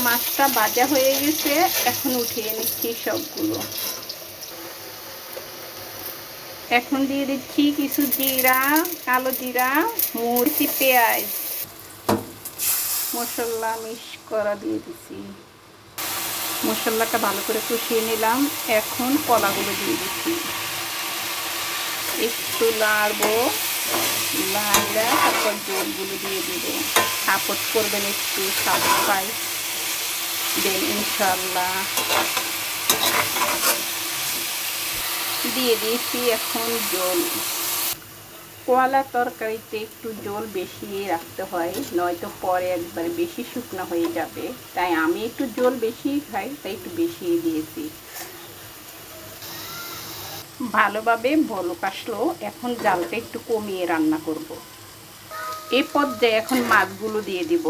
মাছটা ভাজা হয়ে গেছে, এখন উঠিয়ে নিচ্ছি সবগুলো। এখন দিয়ে দিচ্ছি কিছু জিরা, কালো জিরা, মরিচ, পেঁয়াজ, মশলা মিক্স করা দিয়ে দিচ্ছি। মশলাটা ভালো করে কষিয়ে নিলাম। এখন কলাগুলো দিয়ে দিচ্ছি। একটু নাড়বো, নাড়া তারপর জলগুলো দিয়ে দেবো। সাপোর্ট করবেন, একটু সাবস্ক্রাইব দেন ইনশাল্লাহ। দিয়ে দিয়েছি এখন জল। কলা তরকারিতে একটু জল বেশি রাখতে হয়, নয়তো পরে একবার বেশি শুকনো হয়ে যাবে। তাই আমি একটু জল বেশি খাই, তাই একটু বেশি দিয়েছি। ভালোভাবে বলক আসলো, এখন জালটা একটু কমিয়ে রান্না করব। এই পর্যায়ে এখন মাছগুলো দিয়ে দিব।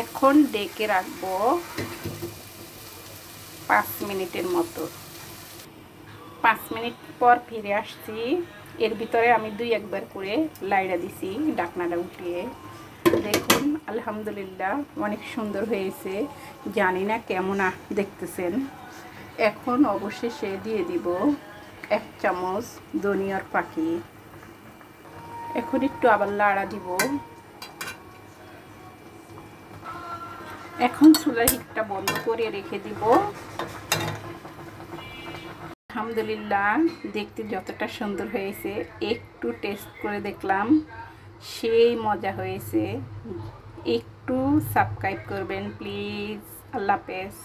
এখন ডেকে রাখবো 5 মিনিটের মতো। 5 মিনিট পর ফিরে আসছি। এর ভিতরে আমি 2-1 বার করে লাইড়া দিছি ঢাকনাটা উঠিয়ে। দেখুন আলহামদুলিল্লাহ অনেক সুন্দর হয়েছে। জানি না কেমন দেখতেছেন। এখন অবশেষে দিয়ে দিব 1 চামচ ধনিয়ার পাখি। এখন একটু আবার লাড়া দিব। এখন চুলার হিটটা বন্ধ করে রেখে দিব। আলহামদুলিল্লাহ দেখতে যতটা সুন্দর হয়েছে, একটু টেস্ট করে দেখলাম, সেই মজা হয়েছে। একটু সাবস্ক্রাইব করবেন প্লিজ। আল্লাহ হাফেজ।